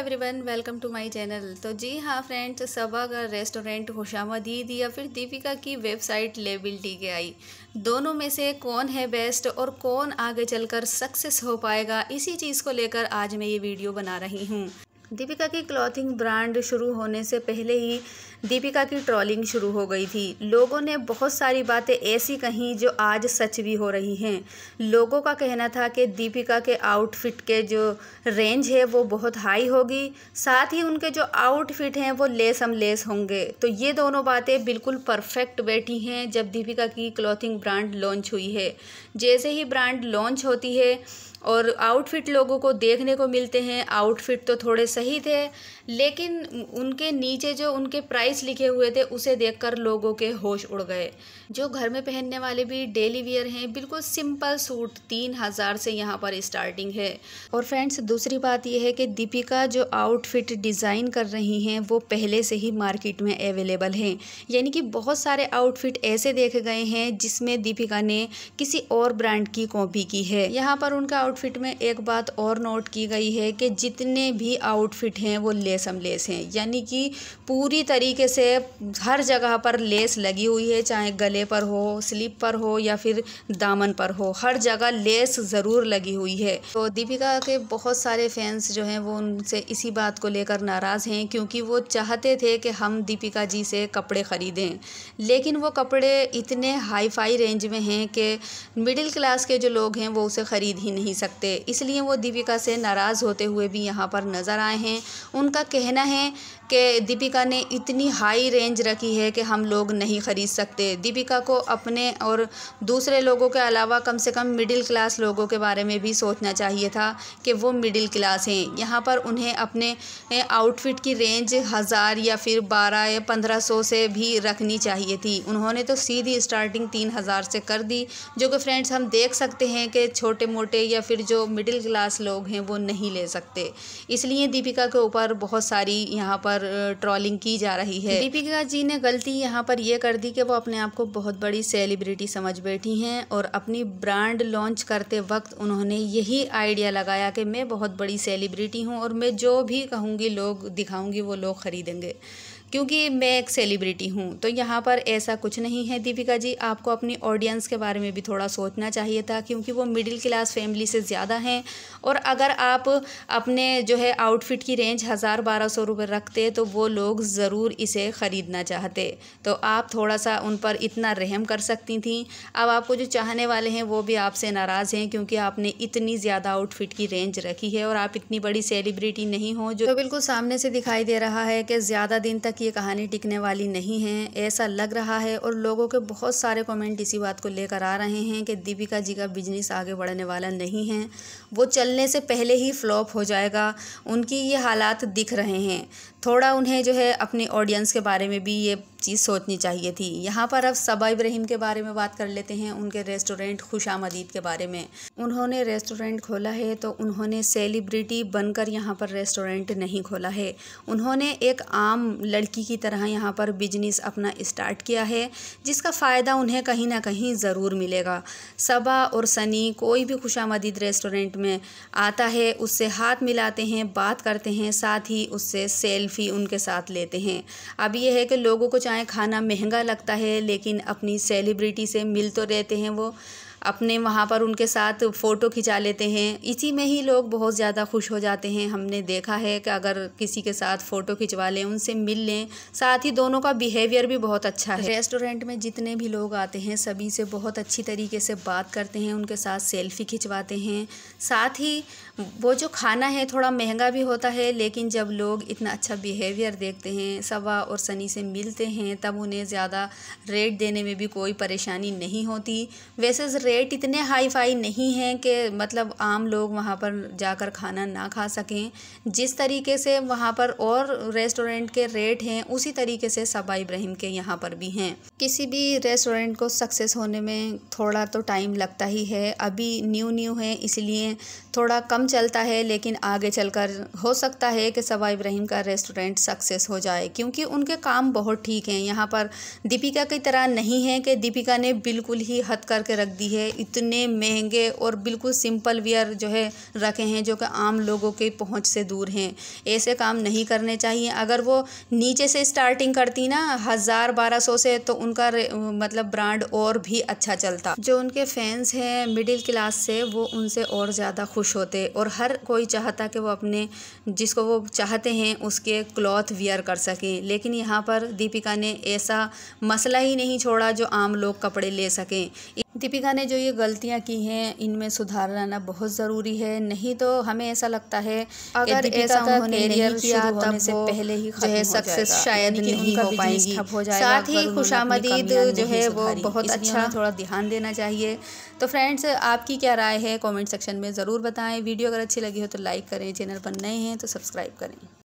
Everyone, welcome to my channel. तो जी हाँ फ्रेंड्स, सबा का रेस्टोरेंट खुशामदीद या फिर दीपिका की वेबसाइट लेबिलिटी के आई, दोनों में से कौन है बेस्ट और कौन आगे चलकर सक्सेस हो पाएगा, इसी चीज़ को लेकर आज मैं ये वीडियो बना रही हूँ। दीपिका की क्लॉथिंग ब्रांड शुरू होने से पहले ही दीपिका की ट्रोलिंग शुरू हो गई थी। लोगों ने बहुत सारी बातें ऐसी कहीं जो आज सच भी हो रही हैं। लोगों का कहना था कि दीपिका के आउटफिट के जो रेंज है वो बहुत हाई होगी, साथ ही उनके जो आउटफिट हैं वो लेसम लेस होंगे। तो ये दोनों बातें बिल्कुल परफेक्ट बैठी हैं जब दीपिका की क्लॉथिंग ब्रांड लॉन्च हुई है। जैसे ही ब्रांड लॉन्च होती है और आउटफिट लोगों को देखने को मिलते हैं, आउटफिट तो थोड़े सही थे, लेकिन उनके नीचे जो उनके प्राइस लिखे हुए थे उसे देखकर लोगों के होश उड़ गए। जो घर में पहनने वाले भी डेली वियर हैं, बिल्कुल सिंपल सूट 3000 से यहाँ पर स्टार्टिंग है। और फ्रेंड्स, दूसरी बात यह है कि दीपिका जो आउटफिट डिज़ाइन कर रही हैं वो पहले से ही मार्केट में अवेलेबल हैं। यानी कि बहुत सारे आउटफिट ऐसे देखे गए हैं जिसमें दीपिका ने किसी और ब्रांड की कॉपी की है। यहाँ पर उनका आउटफिट में एक बात और नोट की गई है कि जितने भी आउटफिट हैं वो लेसम लेस हैं, यानी कि पूरी तरीके से हर जगह पर लेस लगी हुई है, चाहे गले पर हो, स्लीव पर हो या फिर दामन पर हो, हर जगह लेस ज़रूर लगी हुई है। तो दीपिका के बहुत सारे फैंस जो हैं वो उनसे इसी बात को लेकर नाराज़ हैं, क्योंकि वो चाहते थे कि हम दीपिका जी से कपड़े ख़रीदें, लेकिन वो कपड़े इतने हाई फाई रेंज में हैं कि मिडिल क्लास के जो लोग हैं वो उसे ख़रीद ही नहीं सकते। इसलिए वो दीपिका से नाराज़ होते हुए भी यहाँ पर नज़र आए हैं। उनका कहना है कि दीपिका ने इतनी हाई रेंज रखी है कि हम लोग नहीं ख़रीद सकते। दीपिका को अपने और दूसरे लोगों के अलावा कम से कम मिडिल क्लास लोगों के बारे में भी सोचना चाहिए था कि वो मिडिल क्लास हैं। यहाँ पर उन्हें अपने आउटफिट की रेंज 1000 या फिर 12 या 1500 से भी रखनी चाहिए थी। उन्होंने तो सीधी स्टार्टिंग 3000 से कर दी, जो कि फ्रेंड्स हम देख सकते हैं कि छोटे मोटे या फिर जो मिडिल क्लास लोग हैं वो नहीं ले सकते। इसलिए दीपिका के ऊपर बहुत सारी यहाँ पर ट्रोलिंग की जा रही है। दीपिका जी ने गलती यहाँ पर यह कर दी कि वो अपने आप को बहुत बड़ी सेलिब्रिटी समझ बैठी हैं और अपनी ब्रांड लॉन्च करते वक्त उन्होंने यही आइडिया लगाया कि मैं बहुत बड़ी सेलिब्रिटी हूँ और मैं जो भी कहूँगी लोग दिखाऊँगी वो लोग ख़रीदेंगे, क्योंकि मैं एक सेलिब्रिटी हूँ। तो यहाँ पर ऐसा कुछ नहीं है। दीपिका जी, आपको अपनी ऑडियंस के बारे में भी थोड़ा सोचना चाहिए था, क्योंकि वो मिडिल क्लास फैमिली से ज़्यादा हैं। और अगर आप अपने जो है आउटफिट की रेंज 1000-1200 रुपये रखते तो वो लोग ज़रूर इसे ख़रीदना चाहते। तो आप थोड़ा सा उन पर इतना रहम कर सकती थी। अब आपको जो चाहने वाले हैं वो भी आपसे नाराज़ हैं, क्योंकि आपने इतनी ज़्यादा आउटफिट की रेंज रखी है और आप इतनी बड़ी सेलिब्रिटी नहीं हो। जो बिल्कुल सामने से दिखाई दे रहा है कि ज़्यादा दिन तक ये कहानी टिकने वाली नहीं है, ऐसा लग रहा है। और लोगों के बहुत सारे कमेंट इसी बात को लेकर आ रहे हैं कि दीपिका जी का बिजनेस आगे बढ़ने वाला नहीं है, वो चलने से पहले ही फ्लॉप हो जाएगा। उनकी ये हालात दिख रहे हैं। थोड़ा उन्हें जो है अपनी ऑडियंस के बारे में भी ये चीज़ सोचनी चाहिए थी। यहाँ पर अब सबा इब्राहिम के बारे में बात कर लेते हैं, उनके रेस्टोरेंट खुशामदीद के बारे में। उन्होंने रेस्टोरेंट खोला है तो उन्होंने सेलिब्रिटी बनकर यहाँ पर रेस्टोरेंट नहीं खोला है। उन्होंने एक आम लड़की की तरह यहाँ पर बिजनेस अपना स्टार्ट किया है, जिसका फ़ायदा उन्हें कहीं ना कहीं ज़रूर मिलेगा। सबा और सनी कोई भी खुशामदीद रेस्टोरेंट में आता है उससे हाथ मिलाते हैं, बात करते हैं, साथ ही उससे सेल्फी उनके साथ लेते हैं। अब ये है कि लोगों को चाहे खाना महंगा लगता है, लेकिन अपनी सेलिब्रिटी से मिल तो रहते हैं, वो अपने वहाँ पर उनके साथ फ़ोटो खिंचा लेते हैं। इसी में ही लोग बहुत ज़्यादा खुश हो जाते हैं। हमने देखा है कि अगर किसी के साथ फ़ोटो खिंचवा लें, उनसे मिल लें, साथ ही दोनों का बिहेवियर भी बहुत अच्छा है। रेस्टोरेंट में जितने भी लोग आते हैं सभी से बहुत अच्छी तरीके से बात करते हैं, उनके साथ सेल्फ़ी खिंचवाते हैं। साथ ही वो जो खाना है थोड़ा महंगा भी होता है, लेकिन जब लोग इतना अच्छा बिहेवियर देखते हैं, सबा और सनी से मिलते हैं, तब उन्हें ज़्यादा रेट देने में भी कोई परेशानी नहीं होती। वैसे रेट इतने हाई फाई नहीं हैं कि मतलब आम लोग वहाँ पर जाकर खाना ना खा सकें। जिस तरीके से वहाँ पर और रेस्टोरेंट के रेट हैं, उसी तरीके से सबा इब्राहिम के यहाँ पर भी हैं। किसी भी रेस्टोरेंट को सक्सेस होने में थोड़ा तो टाइम लगता ही है। अभी न्यू है इसलिए थोड़ा कम चलता है, लेकिन आगे चलकर हो सकता है कि सबा इब्राहिम का रेस्टोरेंट सक्सेस हो जाए, क्योंकि उनके काम बहुत ठीक हैं। यहाँ पर दीपिका की तरह नहीं है कि दीपिका ने बिल्कुल ही हद करके रख दी है है, इतने महंगे और बिल्कुल सिंपल वियर जो है रखे हैं जो कि आम लोगों के पहुंच से दूर हैं। ऐसे काम नहीं करने चाहिए। अगर वो नीचे से स्टार्टिंग करती ना 1000-1200 से, तो उनका मतलब ब्रांड और भी अच्छा चलता। जो उनके फैंस हैं मिडिल क्लास से, वो उनसे और ज़्यादा खुश होते और हर कोई चाहता कि वो अपने जिसको वो चाहते हैं उसके क्लॉथ वियर कर सकें। लेकिन यहाँ पर दीपिका ने ऐसा मसला ही नहीं छोड़ा जो आम लोग कपड़े ले सकें। दीपिका ने जो ये गलतियाँ की हैं इनमें सुधार लाना बहुत ज़रूरी है, नहीं तो हमें ऐसा लगता है अगर ऐसा उन्होंने करियर किया तब से पहले ही जो है सक्सेस शायद नहीं हो पाएगी। साथ ही खुशामदीद जो है वो बहुत अच्छा, थोड़ा ध्यान देना चाहिए। तो फ्रेंड्स, आपकी क्या राय है कमेंट सेक्शन में ज़रूर बताएं। वीडियो अगर अच्छी लगी हो तो लाइक करें, चैनल पर नए हैं तो सब्सक्राइब करें।